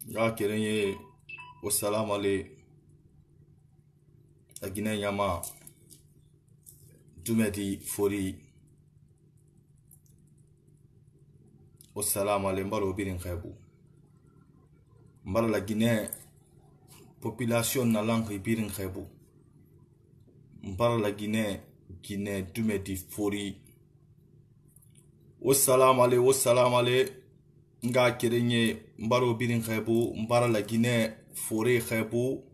Ya kerenye wassalamu alaikum la Guinée Yama Dumedi Fori wassalamu alaikum mbaro birin khaibu mbara la Guinée population na langue birin khaibu mbara la Guinée Dumedi Fori wassalamu alaikum nga kerenye mbaro birin khaibu mbara la Guinée Fori khaibu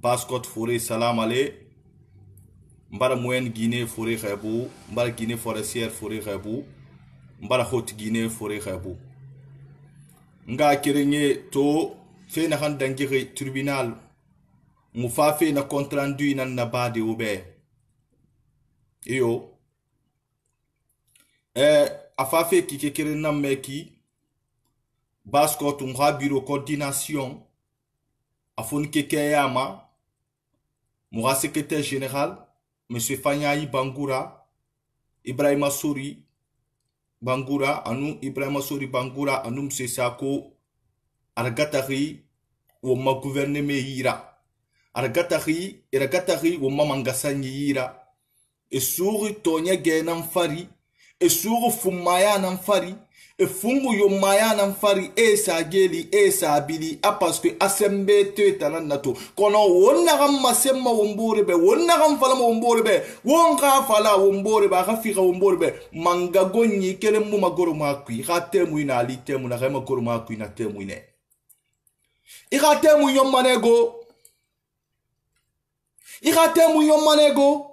Baskot Fori salam ale mbara moyenne Guinée Fori khaibu mbara Guinée forestière Fori khaibu mbara haute Guinée Fori khaibu nga kerenye to fe na han dangiri tribunal mu fa fe na compte rendu nan na bade ube iyo afa fe ki kekere na meki Baskot nga bureau coordination afon kekeyama Moura secrétaire général, M. Fanyayi Bangoura, Ibrahima Souri Bangoura, anou Ibrahima Souri Bangoura, anou M. Sako, Argatari, ou ma gouvernement yira. Argatari, ou ma mangasani yira. Et souri Tonya Genam Fari, et souri Fumaya Namfari, et fungu yo maya nan fari sa geli sa abili parce que asembe te tanan nato kono wonna gam masemma wombore be wonna gam fala wombore be wonga fala wombore ba khafika wombore be manga gonni kele mu magoro makui khatemu ina ali temu na gama goro makui na temu ine ikhatemu yomanego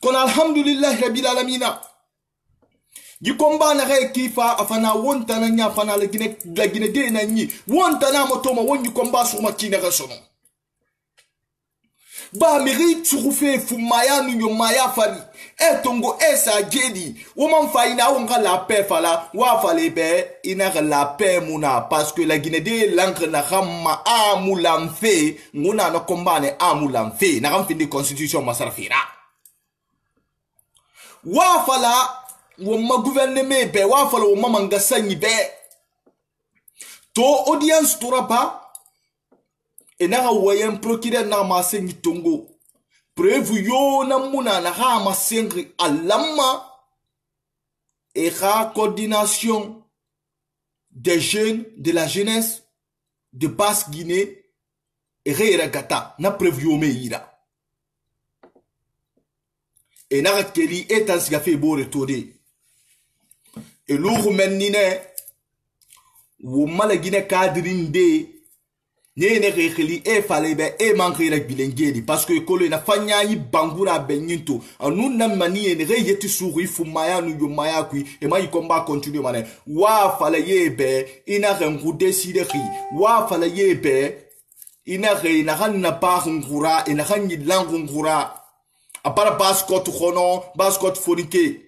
kono alhamdulillah rabbil alamina Gikomba na re kifa afana wonta na nya afana la Guinée de na nyi wonta na motoma wonyi komba sur makina rasono ba miri tsurufe fumaya nu maya fari tongo sa gedi woman faina wonga la paix fala wa fale be ina la paix muna parce que la Guinée de l'encre na ramma amulamfe nguna na komba ne amulamfe na ramfindi constitution masarafira wa fala Woma gouvernement be wa fala woma mangasanyi be to audience torapa enara wayen procureur na masenyi tongo preuve yo na muna na ha masengri alama et coordination des jeunes de la jeunesse de Basse-Guinée et Reiragata na preuve yo me ira enara keli etansiga fe bo retode et l'ouvre menine ou malagine cadrinde ne rekeli fallait manquer la bilengeli parce que kolo na fanya yi bangura benyinto anu na mani ne yeti suri fumaya nu yo maya kui e ma yi combat continue mané wa fallait yebe ina rengu desideri wa fallait yebe ina re na hanna pa ngura ina hanni langu ngura apara Baskot khono Baskot forike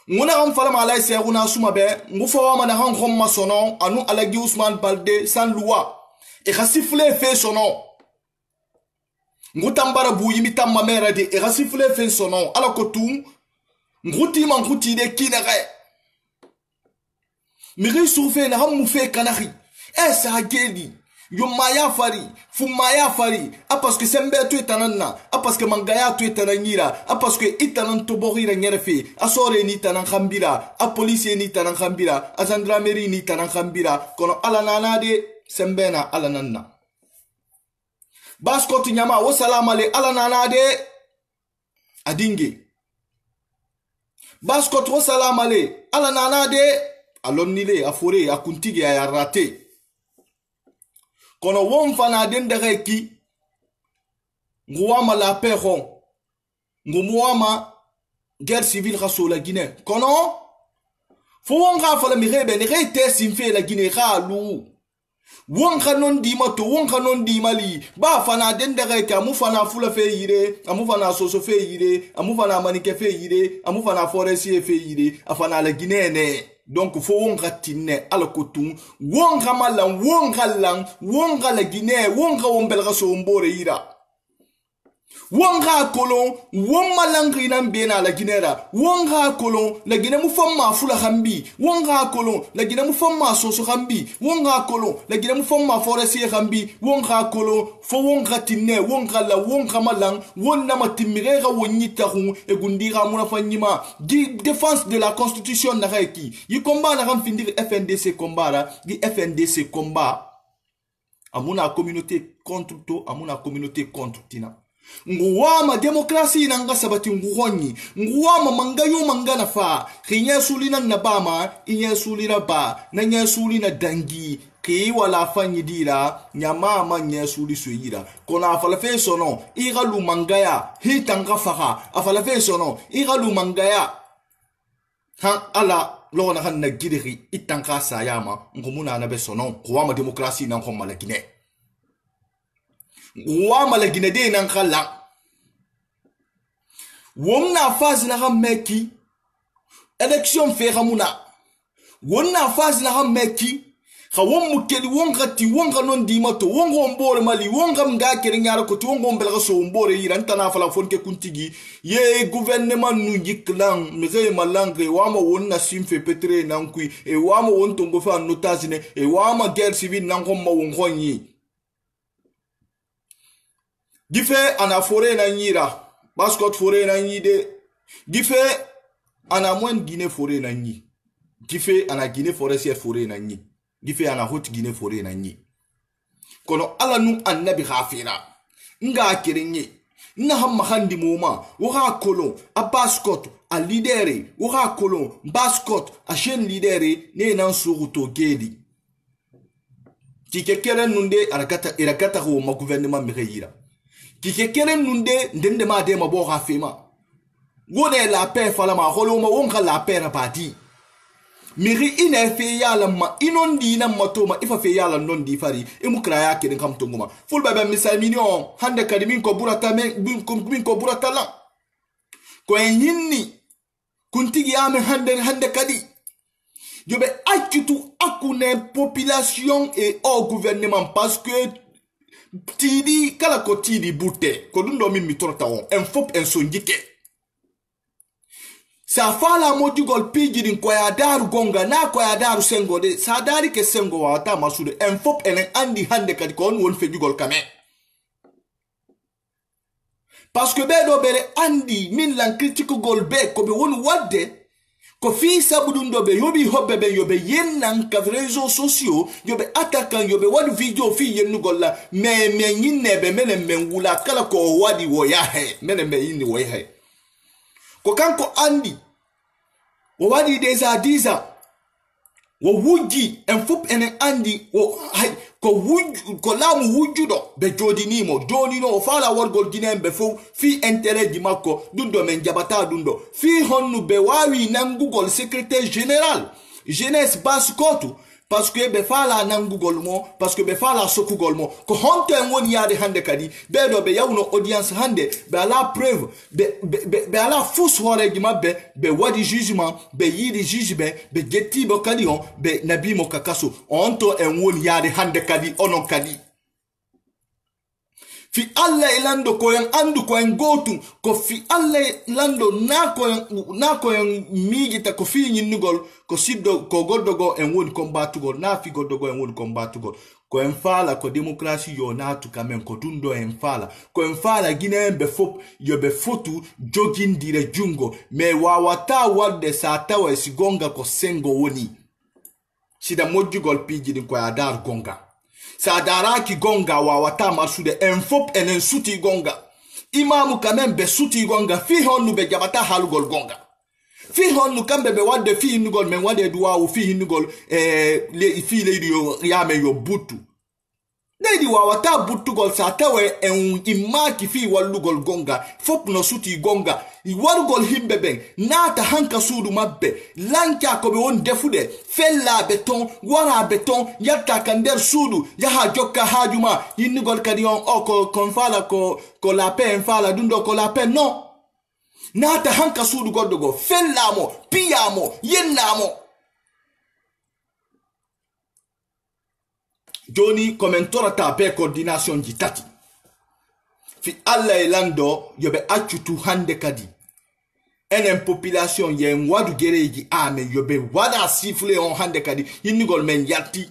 Nguna am fala malay se nguna suma be ngufa wa mana han khomma sono anu alagi Ousmane Balde sans loi e khasifle fe sono ngutambara buyi mitamma mera de e khasifle fe sono ala ko tum nguti de kinere miri soufe na ham mu fe kanari sa geli yo maya fari fumaya fari parce que sembe tu etanana parce que mangaya tu etananyira parce que itanan toborira nyerefe asore ni tanan khambira a police ni tanan khambira a gendarmerie ni tanan khambira kono alanana de sembena alanana Baskot nyama wo salama le alanana de adinge Baskot wo salama le alanana de alonnile afore akuntige ya rate kono won fana den daga ki nguwama la paix ngumuwama guerre civile khaso la Guinée kono fo wonga fala mi rebe ne rete simfe la Guinée khalu wonga non di mato wonga non di mali ba fana den daga ki amu fana fula fe yire amu fana soso fe yire amu fana manike fe yire amu fana forestier fe yire afana la Guinée ne donc fo wonga tinne ala kotum wonga malan wonga la Guinée wonga wombel raso mbore ira Wonga kolon, won malangri nan bena la ginera. Wonga kolon, la gine mu famma fula hambi. Wonga kolon, la gine mu famma soso hambi. Wonga kolon, la gine mu famma foresi hambi. Wonga kolon, fo wonga tinne, wonga la wonga malang, wonna matimirera wonyita hu e gundira muna fanyima. Défense de la constitution na reiki. Yi combat na ram findir FNDC combat di FNDC combat. Amuna communauté contre to, amuna communauté contre tina. Nguwama demokrasi nanga sabati nguhonyi. Nguwama mangayo mangana fa. Kinya sulina nabama, inya sulina ba, na nya sulina dangi. Ki wala fanyi dira, nyamama nya suli suira. Kona afalafe sono, ira lu mangaya, hitanga faha. Afalafe sono, ira lu mangaya. Han ala, lona han na gidiri, itanka sayama. Ngumuna nabe sono, nguwama demokrasi nanga malakine. Wama la Guinée nan kala. Wonna phase na meki. Élection fe ramuna. Wonna phase na meki. Khawom mukeli wonga ti wonga non di mato wonga mbore mali wonga mga kere nyara ko ti wonga mbela so mbore iran tana fala fonke kuntigi ye gouvernement nu yiklang mege malangre wama wonna simfe petre nankui e wama won tongo fa notazine e wama guerre civile nan ko ma wongonyi. Gife ana fore na nyira. Baskot fore na nyide. Gife ana mwen Guinée fore na nyi. Gife ana Guinée forestière fore na nyi. Gife ana hot Guinée fore na nyi. Kono ala num annabi khafira. Nga kerenye. Na hamma handi moma. Waka kolon. A baskot. A lidere. Waka kolon. Baskot. A chen lidere. Ne nan suruto gedi. Kike keren nunde irakata ho ma gouvernement mireyira. Kike keren nunde ndende ma de ma bo rafema. Wone la paix fala ma holo ma wonka la paix rapati. Miri ina fe yala ma inondi na matoma ifa fe yala nondi fari emu kraya keden kam tongoma. Ful baba misal minion hande kadimin ko burata men min ko burata la. Ko yinni kuntigi ame hande kadi. Yobe akitu akune population et au gouvernement parce que tidi kala ko tidi bute ko dundo mi mitorta on en fop en sonjike sa fala modi gol pijidin ko ya daru gonga na ko ya daru sengo de sa dari ke sengo wa ta masude en fop en andi hande kadi ko on won feji gol kame parce que be do bere andi min lan critique gol be ko be won wadde ko fi sabudundo be yobi hobbe be yobe yennan ka réseaux sociaux yobe attaquant yobe wadi video fi yennu golla me nyinne be menen men wula kala ko wadi wo ya he menen be yinni wo ya he ko kanko andi wo wadi déjà 10 ans wo wuji en fop enen andi wo hay ko wuju ko lamu wujudo be jodinimo donino fala wargol ginen be fo fi intérêt di makko dundo men jabata dundo fi honnu be wawi nangugol secrétaire général jeunesse baskotu parce que be fala nangugol mo parce que be fala sokugol mo ko honte woni yade hande kadi be do be yawno audience hande be ala preuve be ala fous hore gi mabbe be wadi jugement be yidi jugement be getti bo kadi on be nabi mo kakaso onto en woni yade hande kadi onon kadi fi alla ilando ko yang andu ko en gotu ko fi alla lando na ko yang migita ko fi nyinugol ko siddo ko goddogo en woni combatugol na fi goddogo en woni combatugol ko en fala ko démocratie yo na tu quand même ko dundo en fala ko en fala Guinée be fop yo be fotu jogindire jungo me wawata wadde sa tawa sigonga ko sengo woni sida mojjugol pijidi ko adar gonga sa daraki gonga wawata masude en fop enen suti gonga imamu quand même be suti gonga fi honu be jabata halugol gonga fi honu kambe be wadde fi nugol men wade duwa u fi nugol le fi le yo yame yo butu Nedi wawata butugol sa tawe en imaki fi walugol gonga fop no suti gonga iwarugol himbe ben nata hanka sudu mabbe lanka ko be won defude fella beton wara beton yatta kander sudu yaha jokka hajuma yinugol kadion o ko konfala ko la paix fala dundo ko la paix non nata hanka sudu goddogo fella mo piyamo yennamo Johnny commentora ta be coordination di tati. fi alla elando yobe achutu hande kadi enen population yen wadu gereji ame yobe wada sifle on hande kadi hinigol men yatti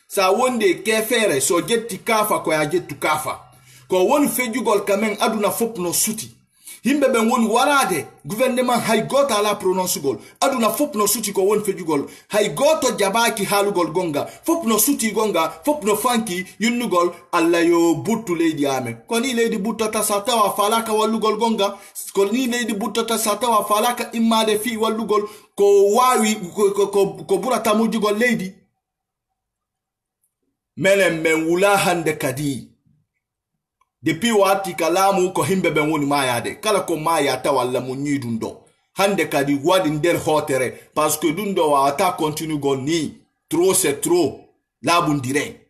sa wonde kefere so jetti kafa ko ya jettu kafa ko won fejugol kamen aduna fop no suti himbe ben won warade gouvernement hay goto ala prononce gol aduna fop no suti ko won fejugol hay goto jabaki halugol gonga fop no suti gonga fop no fanki yunnugol alla yo buttu leydi ame ko ni leydi buttata sata wa falaka walugol gonga ko ni leydi buttata sata wa falaka immade fi walugol ko wawi ko burata mujugol leydi melen men wula hande kadi depuis wati kalamu ko himbe ben woni mayade kala ko mayata walla mo nyidundo hande kadi wadi nder hotere parce que dundo wa ata continue gonni trop c'est trop la bundire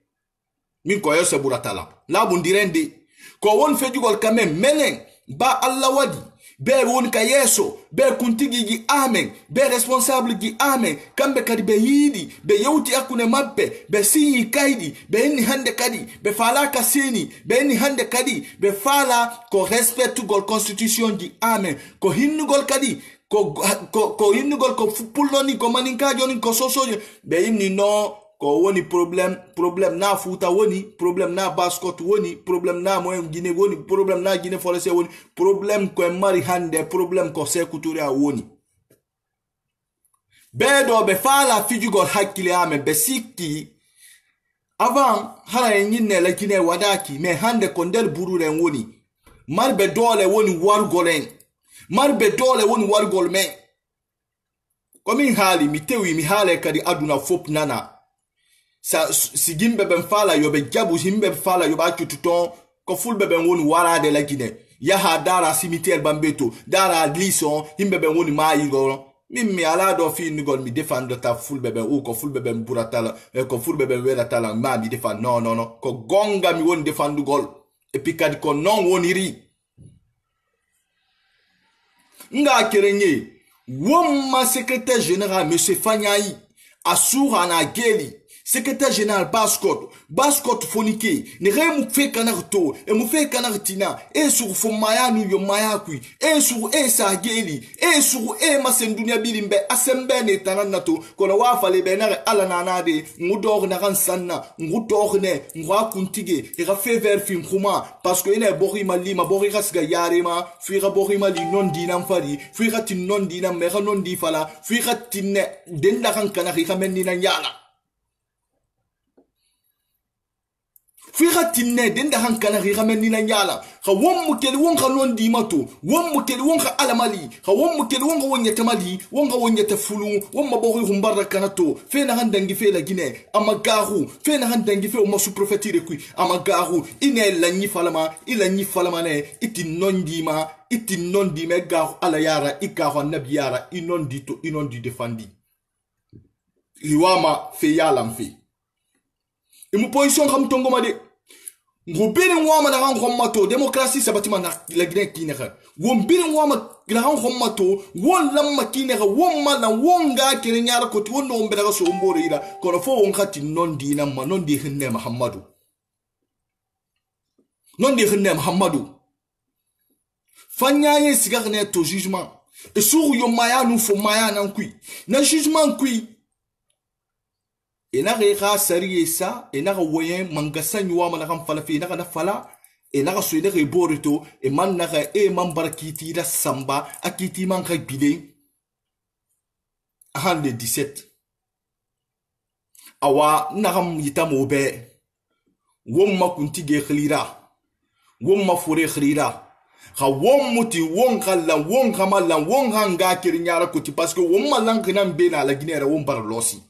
min ko yose buratala la bundirende ko won fejugol kamen melen ba alla wadi be won ka yeso be kuntigi gi amen be responsable gi amen kambe kadi be yidi be yewti akune mabbe be siyi kaydi be ni hande kadi be fala ka seni be ni hande kadi be fala ko respect gol constitution gi amen ko hinnugol kadi ko hinnugol ko puloni ko maninka joni ko sosoje be inni no ko woni problem na futa woni problem na baskot woni problem na moyen Guinée woni problem na Guinée forestier woni problem ko mari hande problem ko sekuture woni bedo be fala fijugol hakkile ame be sikki avant hala nyinne la Guinée wadaki me hande ko ndel bururen woni marbe dole woni wargolen marbe dole woni wargol me ko min hali mi tewi mi hale kadi aduna fop nana sa sigimbe ben fala yobe jabu himbe fala yoba akututon ko fulbe ben woni warade la Guinée yaha dara cimetière bambeto dara lison himbe ben woni mayigo mimmi ala do fi nigol mi defend ta fulbe ben ou ko fulbe ben buratala ko fulbe ben wela tala ma mi defend non ko gonga mi woni defend gol et puis kadi ko non woni ri nga kerenye womma secrétaire général monsieur Fanyai asura na geli secrétaire général Baskot fonike ne re mu fe kanarto e mu fe kanartina e sur fo maya nu yo maya kui e sur e sa geli e sur e masendunya bilimbe asembe ne tananato kono wa fale benare ala nanade ngudor na ran sanna ngudor ne ngwa kuntige e ra fe ver film kuma parce que ene bori mali ma bori rasga yarema fuira bori mali non dinam fari fuira tin non dinam me non di fala fuira tin den la kan kanari kamenni na yala Fira tinne den da hankana ri ramen ni na nyala ha won mukeli won ka non di mato won mukeli won ka alamali ha won mukeli won ka wonya tamali won ka wonya tafulu won mabori humbarra kanato fe na handangi fe la Guinée amagaru fe na handangi fe o masu prophétire kui amagaru ine la nyi falama ila nyi falama ne iti non di ma iti non di me garu ala yara ikaho nabi yara inon di to inon di defandi iwama fe yala mfe imu position kam tongo ma de ngobini wama na ran mato démocratie sabatima na la Guinée kinera wombini wama na ran mato won lamma kinera won mala wonga kirenyara ko won no mbera so mbore ida kono fo won khati non dina ma non di hinne Muhammadu non di hinne Muhammadu fanyaye sigarne to jugement et sur yo maya nu fo maya nan kui na jugement kui ena rega sariye sa ena woyen mangasa nyuwa mana kan fala fi na fala ena so ina reborito e man na e man barakiti da samba akiti man ka bide ahande 17 awa na kam yitamo be womma kuntige khlira womma fure khlira ha wom muti won kala won kamala won hanga kirnyara kuti parce que womma lankinan be na la Guinée won bar losi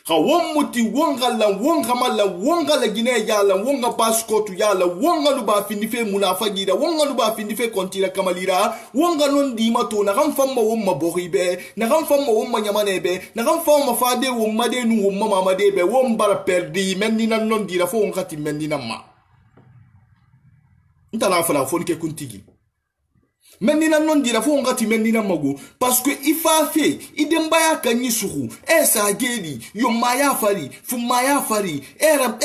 ha won muti won gala won kamala won gala Guinée yala won ga Baskot yala won ga luba finife munafagi da won ga luba finife kontira kamalira won ga non di mato na kan famma won maboribe na kan famma won manyamanebe na kan famma fade won made nu won mama de be won bar perdi menni nan non di la fo won khati menni nan ma ntala fala fo ke kuntigi Menina non dira fo ngati menina mago parce que ifa fe idembaya kanyi suhu esa geli yo maya fari fu maya fari era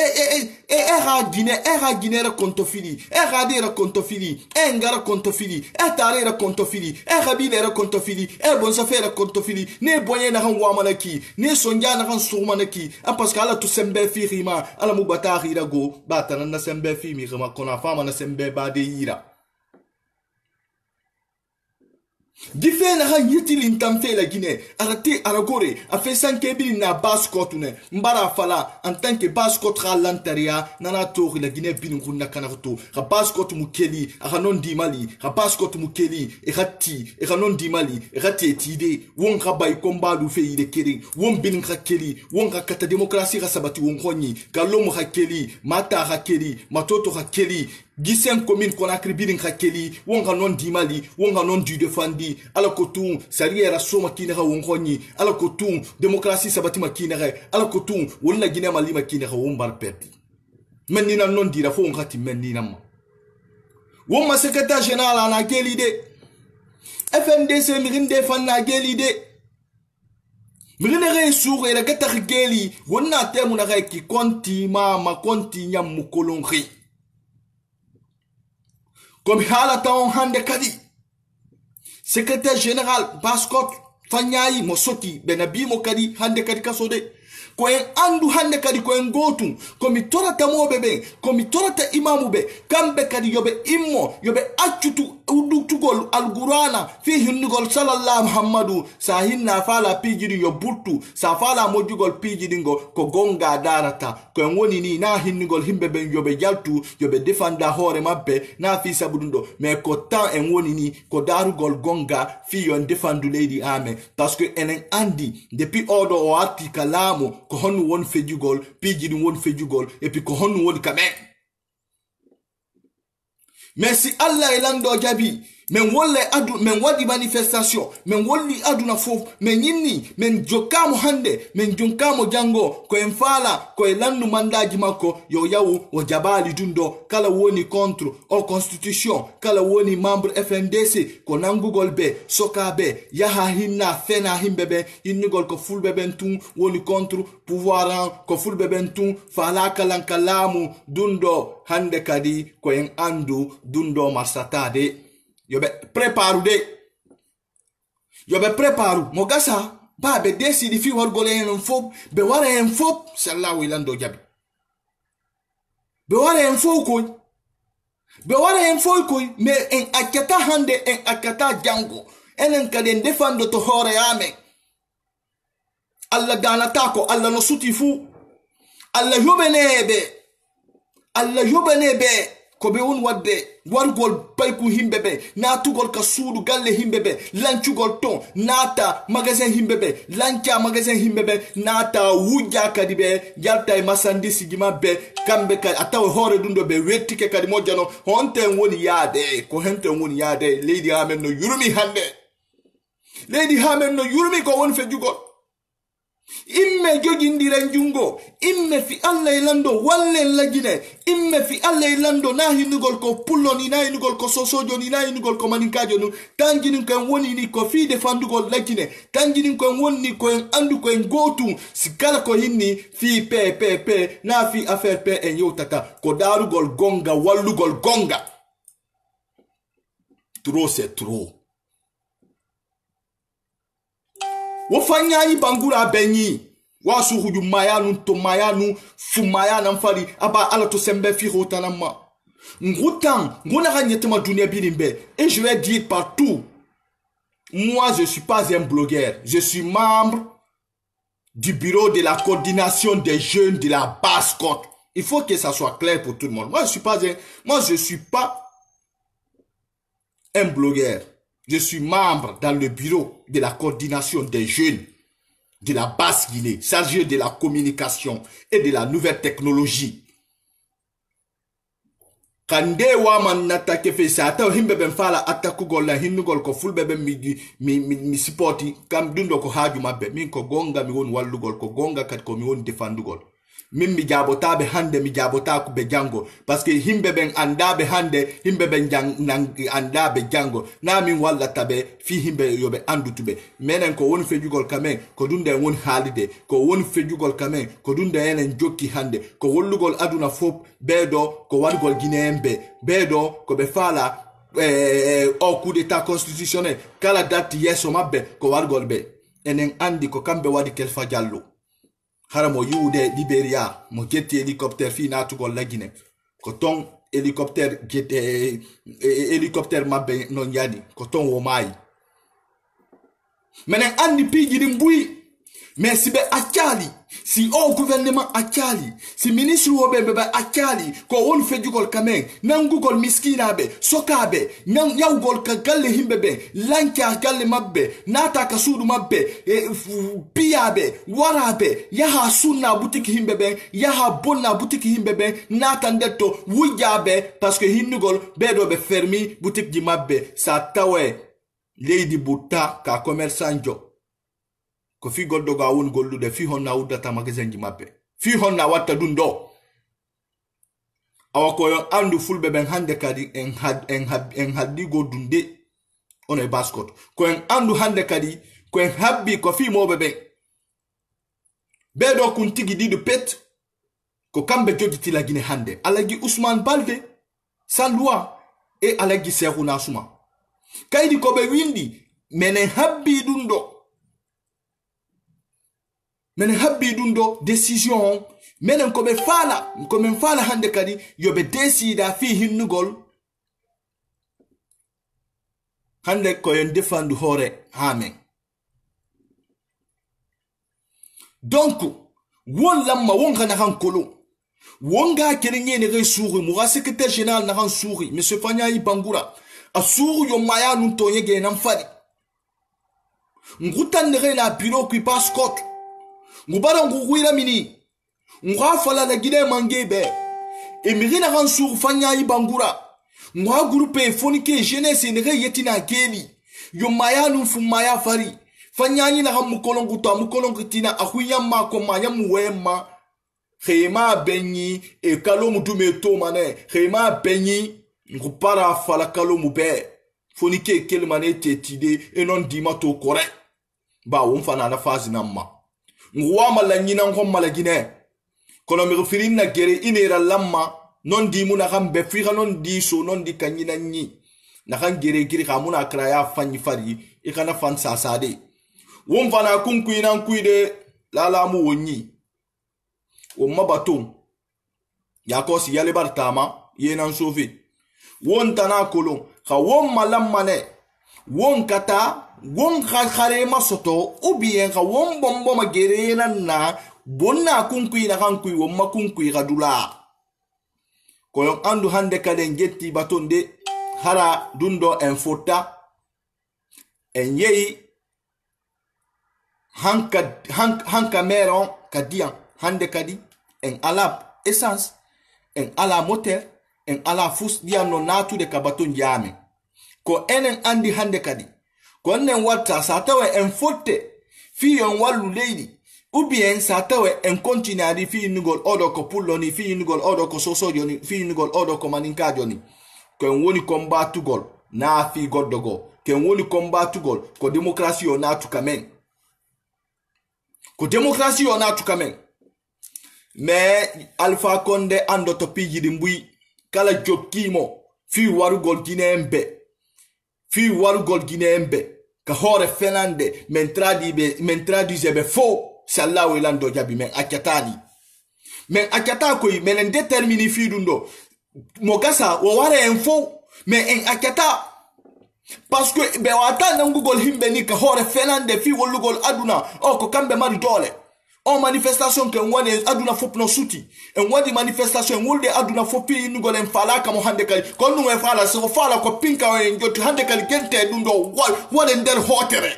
Guinée kontofili era dira kontofili ngara kontofili tarera kontofili bilera kontofili bonsa fera kontofili ne boye na han wamanaki ne sonja na han sumanaki parce que ala to sembe fi rima ala mubata hira go batana na sembe fi mi rima kona fama na sembe ba de hira Dife na han yitili ntamfe la Guinée, arate aragore, a fait 5 kebili na basse-côte mbara fala, en tant que basse-côte à l'intérieur, nana tori la Guinée binukunda kanarto, a basse-côte mukeli, a non di Mali, a basse-côte mukeli, e rati, e non di Mali, e rati etide, won rabay combat lu fe ide keri, won bin rakeli, won rakata démocratie rasabati won khoni, kalom rakeli, mata rakeli, matoto rakeli, Gisen commune Conakry bidin hakeli wonga non di Mali wonga non du defandi ala kotum sariera soma kinera wonkhoni ala kotum démocratie sabati makinera ala kotum wonna Guinée Mali makinera wombar perdi menina non dira fo ngati menina ma woma secrétaire général na geli de FNDC mirinde fan na geli de mirine re soure la gata geli wonna temu na ki konti ma konti nyam mukolonri comme Halaton Hande Kadi, secrétaire général Baskot Fanyayi Mosoti Benabi Mokadi Hande Kadi Kasode, Koen Andu Hande Kadi Koen Gotu, comme Torata Mobebe, comme Torata Imamube, Kambe Kadi Yobe Immo, Yobe Achutu Udutugol Al-Gurana, Fi Hindugol Salallah Muhammadu, Sahinna Fala Pijiri Yobutu, Safala Modugol Pijidingo, Kogonga Darata, Koen Wonini na Hindugol Himbebe Yobe Yaltu, Yobe Defanda Hore Mabbe, na Fi Sabudundo, mais Kotan en Wonini, Kodarugol Gonga, Fi Yon Defandu Lady Ame, parce que enen Andi, depuis Ordo o Arti Kalamo, Kohonu won Fejugol, Pijidi won Fejugol, et puis Kohonu won Kamen. Mais si Allah elando jabi, men wolle adu, men wadi manifestation, men wolli adu na fof, men yinni, men jokamo hande, men jonkamo jango, ko en fala, ko elandu mandaji mako, yo yawu, o jabali dundo, kala woni contre, o constitution, kala woni membre FNDC, ko nangugol be, soka be, yaha hinna, fena himbebe, innugol ko fulbeben tun, woni contre, pouvoiran, ko fulbeben tun, fala kalankalamu, dundo, hande kadi, ko en andu, dundo marsatade, yobe préparu de yobe préparu mogasa ba be décide fi wargole en fop be wara en fop sallahu ilando jabi be wara en fop ko be wara en fop ko mais en akata hande en akata jango enen kaden defando to hore ame alla ganata ko alla no suti fu alla yobenebe ko be won wadde wargol bayku himbebe natugol ka suudu galle himbebe lancugol ton nata magasin himbebe lanca magasin himbebe nata wujja kadi be jalta e masandisi gima be kambe kadi ataw hore dundo be wettike kadi mojjano honte woni yaade ko hente woni yaade leydi amen no yurumi hande leydi amen no yurumi ko won fejugol imme jogindiren jungo imme fi Allah ilando wallen lagine imme fi Allah ilando na hinugol ko pullo ni na hinugol ko sosojo ni na hinugol ko maninkajo nu tanginin ko woni ni ko fi defandugol lagine tanginin ko woni ko en andu ko en gotu sikala ko hinni fi pe na fi affaire pe en yotata ko darugol gonga wallugol gonga trop c'est trop. Wofanyani bangura benyi wasu huju mayanu to mayanu fumayana mfali aba ala to sembe fi rotanama ngutan ngona ganyetema dunia bilimbe et je vais dire partout, moi je suis pas un blogueur, je suis membre du bureau de la coordination des jeunes de la Basse-Côte. Il faut que ça soit clair pour tout le monde. Moi je suis pas un blogueur. Je suis membre dans le bureau de la coordination des jeunes de la Basse-Guinée, chargé de la communication et de la nouvelle technologie. Kande waman natake fe sa ata himbe ben fala ataku golla hinnugol ko fulbe ben mi supporti kam dundo ko haaju mabbe min ko gonga mi won wallugol ko gonga kat ko mi won defandugol min mi jabota be hande mi jabota ku be jango parce que himbe ben anda be hande himbe ben anda be jango na min walla tabe fi himbe yobe andu tube menen ko won fejugol kamen ko dunde won halide ko won fejugol kamen ko dunde enen jokki hande ko wollugol aduna fop bedo ko wargol ginembe bedo ko be fala au coup d'état constitutionnel kala date yeso mabbe ko wargol be enen andi ko kambe wadi Kelfa Jallow haramo yude Liberia mo getti hélicoptère fi natugol la Guinée ko ton hélicoptère gete hélicoptère mabbe non yadi ko ton wo mai menen andi piji din bui mais si be akali si au gouvernement akali si ministre wobe be akali ko won fejugol kamen nangugol miskina be sokabe nan yawgol ka galle himbe be lanka galle mabbe nata ka sudu mabbe piyabe warabe yaha sunna boutique himbe be yaha bonna boutique himbe be nata ndetto wujabe parce que hinnugol be do be fermi boutique di mabbe sa tawe lady buta ka commerçant jo ko fi goddo ga won gollude fi honna wuddata magasin ji mabbe fi honna watta dun do awa ko yon andu fulbe ben hande kadi en haddi go dunde on e baskot ko en andu hande kadi ko en habbi ko fi mobe be do kun tigi di de pet ko kambe joditi la Guinée hande alagi Ousmane Balde sans loi e alagi Serou Nassouma kaydi ko be windi menen habbi dundo menen habbi dundo décision menen ko be fala hande kadi yobe décida fi hinnugol hande ko yon défendu hore amen donc won lamma won kana han kolo won ga kerenye ne re souri mo secrétaire général na han souri monsieur Fanyayi Bangura a souri yo maya nun to yege nan fadi ngutan ne na bureau qui passe côte ngubara nguwira mini ngwa fala la Guinée mangebe e mirina han souri Fanyayi Bangura ngwa groupe fonike jeunesse ne re yetina geli yo maya nun fu maya fari Fanyayi na han mukolongu tina ahuyama ko maya muwema khema benyi e kalomu dume to mane khema benyi ngupara fala kalomu be fonike kelmane tetide e non dima to kore ba won fana na fazi namma ngwa mala nyina ngom la Guinée kono mi refirin na gere inera lamma non dimu na gambe figa non di so non di kanyina nyi na kan gere giri kamuna kraya fanyi fari e kana fan sasade won fana kunkuina nkuide lalamu wonyi won batum ya kosi yale bartama yenan sofi won tana kolon ka won malam mane won kata won khare masoto ou bien ka won bombo magere na bonna kunkuina kankui won makunkui gadula ko andu hande kalen getti batonde hara dundo en fota en yeyi hanka meron kadian hande kadi en ala essence en ala moteur en ala fus diano natu de kabaton jame ko enen andi hande kadi ko nen watta sa tawe en fotte fi yon wallu leydi ou bien sa tawe en continuari fi nugol odo ko pulloni fi nugol odo ko sosojoni fi nugol odo ko maninkajoni ko en woni combatugol na fi goddogo ken woni combatugol ko démocratie o natu kamen ko démocratie on a tout quand même mais Alpha Condé ando to piji di mbui kala jokimo fi warugol Guinéembe ka hore fenande men traduise be fo sallahu ilando jabi men akatani men akata ko men déterminer fi dundo mogasa wo ware en fo mais en akata parce que be wata nangugol himbe ni ka hore fenande fi wolugol aduna o ko kambe mari dole o manifestation ke woni aduna fop no suti en wadi manifestation wolde aduna fop fi nugol en fala ka mo hande kali ko nu en fala so fala ko pinka o en jotti hande kali gente dundo wala nder hotere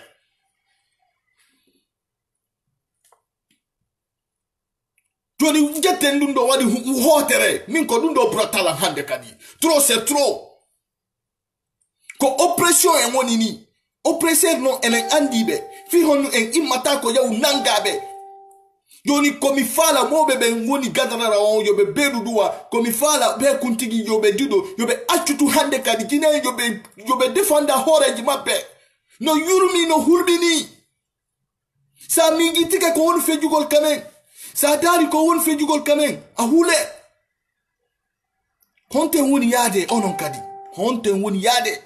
toni jette dundo wadi hotere min ko dundo protala hande kali trop c'est trop ko oppression en woni ni oppresseur no en andibe fi honu en imata ko yaw nangabe Yoni komi fala mo bebe ngoni gadara on yobe bedudua komi fala be kuntigi yobe dido yobe achutu hande kadi kine yobe defanda horeji mappe no yurumi no hurbini sa mingi tika ko won fejugol kamen sa dari ko won fejugol kamen a hule honte woni yade onon kadi honte woni yade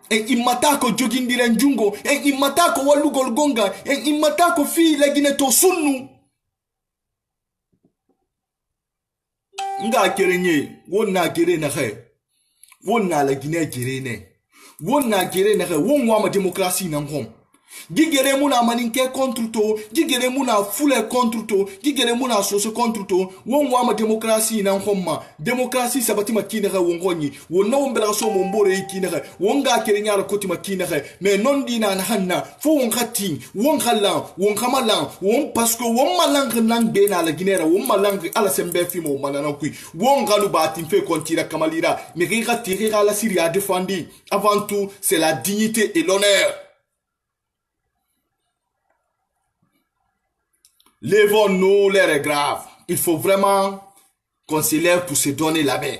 en immata ko jogindiren jungo en immata ko wallugol gonga en immata ko fi lagine to sunnu nga kerenye wonna kere na khe wonna lagine kere ne wonna kere na khe wonwa ma demokrasi na ngom gigere muna maninke contre to gigere muna fule contre to gigere muna soso contre to wonwa ma demokrasi na ngomma demokrasi sabati makine ga wongonyi wonna wombela so mombore ikine ga wonga kere nyara koti makine ga me non dina na hanna fo won khati won khalla won khamala won parce que won malang nang be na la ginera won malang ala sembe fi mo manana kui won galu batin fe kontira kamalira me riga tirira la Syrie a défendu avant tout c'est la dignité et l'honneur. Lèvons-nous, l'air est grave. Il faut vraiment qu'on se lève pour se donner la main.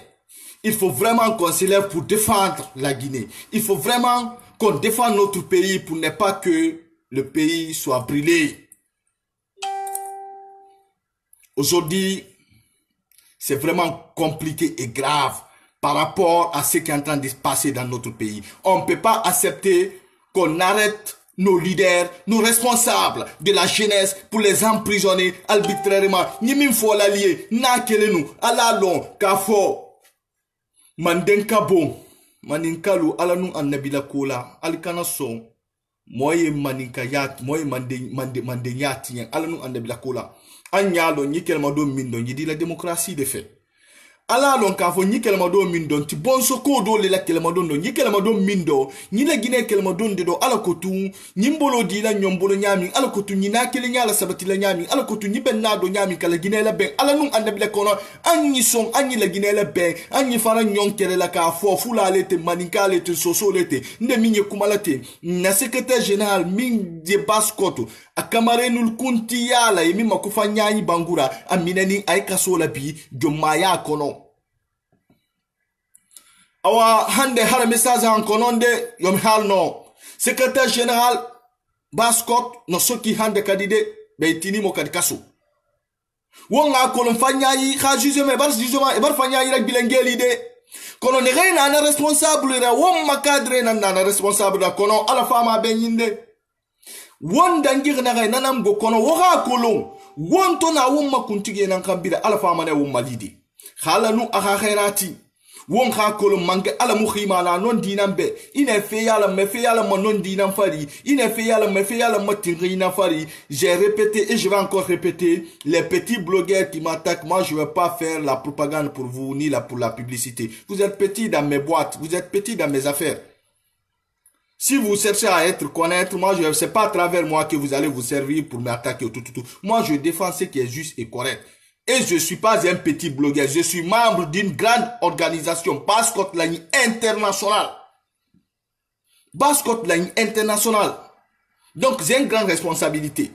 Il faut vraiment qu'on se lève pour défendre la Guinée. Il faut vraiment qu'on défende notre pays pour ne pas que le pays soit brûlé. Aujourd'hui, c'est vraiment compliqué et grave par rapport à ce qui est en train de se passer dans notre pays. On ne peut pas accepter qu'on arrête nos leaders, nos responsables de la jeunesse pour les emprisonner arbitrairement. Ni min fo l'allié, na kelenu, ala long, kafo. Mandenka bon, maninkalu ala nu annabila kola, alikana son. Moye maninka yat, moye mande yati, ala nu annabila kola. Anyalo, ni kelmado mindo, ni di la démocratie de fait. Ala lon ka fo nyikele mado mindo ti bonso ko do le la kele mado no nyikele mado mindo ni la gine kele mado ndo ala kotu nyimbolo di la nyombolo nyami ala kotu nyina kele nyala sabati la nyami ala kotu nyibenna do nyami kala gine la ben ala nun ande bile kono anyi son anyi la gine la ben anyi fara nyonkele la ka fo fula lete maninka lete soso lete nde minye kumalate na secrétaire général min de baskoto akamare nul kunti yala yemi makufa nyanyi bangura amineni ay kasola bi jomaya kono awa hande hara message en kononde yom halno secrétaire général baskot no soki hande kadide beitini mo kadikasu wonga kolon fanyayi kha jugement bar fanyayi rek bilengeli de kono ne reina na responsable ra won makadre na responsable da kono ala fama benyinde won dangir na reina nam go kono woga kolon won to na won makuntige nan kambira ala fama ne won malidi khala nu akha khairati won kha kolon manke ala mukhima na non dinambe ine fe yala me fe yala mo non dinam fari ine fe yala me fe yala mo tingina fari. J'ai répété et je vais encore répéter, les petits blogueurs qui m'attaquent, moi je vais pas faire la propagande pour vous ni pour la publicité. Vous êtes petits dans mes boîtes, vous êtes petits dans mes affaires. Si vous cherchez à être connaître, moi je sais pas à travers moi que vous allez vous servir pour m'attaquer tout. Moi je défends ce qui est juste et correct. Et je suis pas un petit blogueur, je suis membre d'une grande organisation, Baskot Line International. Baskot Line International. Donc j'ai une grande responsabilité.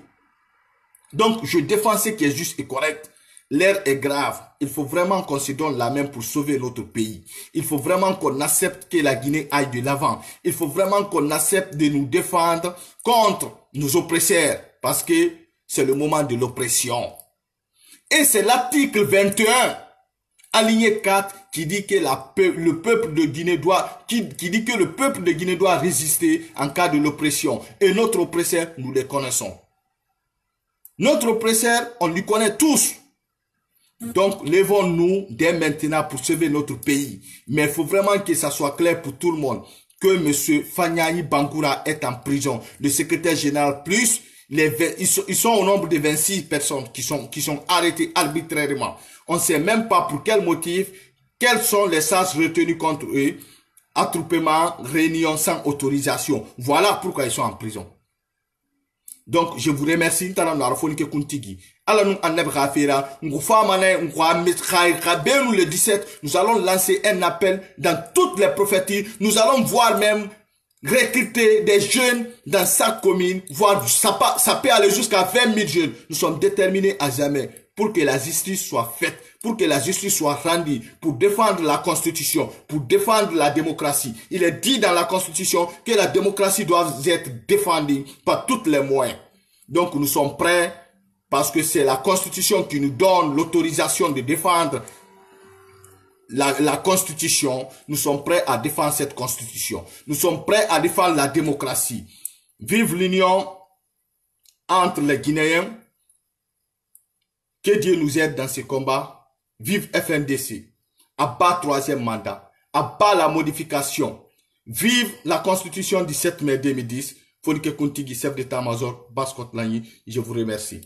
Donc je défends ce qui est juste et correct. L'air est grave. Il faut vraiment qu'on se donne la main pour sauver notre pays. Il faut vraiment qu'on accepte que la Guinée aille de l'avant. Il faut vraiment qu'on accepte de nous défendre contre nos oppresseurs. Parce que c'est le moment de l'oppression. Et c'est l'article 21, aligné 4, qui dit que le peuple de Guinée doit, qui dit que le peuple de Guinée doit résister en cas de l'oppression. Et notre oppresseur, nous les connaissons. Notre oppresseur, on lui connaît tous. Donc, lèvons-nous dès maintenant pour sauver notre pays. Mais il faut vraiment que ça soit clair pour tout le monde que M. Fanyani Bangoura est en prison. Le secrétaire général plus ils sont au nombre de 26 personnes qui sont arrêtées arbitrairement. On ne sait même pas pour quel motif, quels sont les charges retenues contre eux, attroupement, réunion sans autorisation. Voilà pourquoi ils sont en prison. Donc, je vous remercie. Le 17, nous allons lancer un appel dans toutes les prophéties. Nous allons voir même recruter des jeunes dans sa commune, voire ça peut aller jusqu'à 20 000 jeunes. Nous sommes déterminés à jamais pour que la justice soit faite, pour que la justice soit rendue, pour défendre la Constitution, pour défendre la démocratie. Il est dit dans la Constitution que la démocratie doit être défendue par tous les moyens. Donc nous sommes prêts, parce que c'est la Constitution qui nous donne l'autorisation de défendre la Constitution. Nous sommes prêts à défendre cette Constitution. Nous sommes prêts à défendre la démocratie. Vive l'union entre les Guinéens. Que Dieu nous aide dans ces combats. Vive FNDC. Abat troisième mandat. Abat la modification. Vive la Constitution du 7 mai 2010. Fonike Kuntigi, chef d'état-major, Baskot Lanyi. Je vous remercie.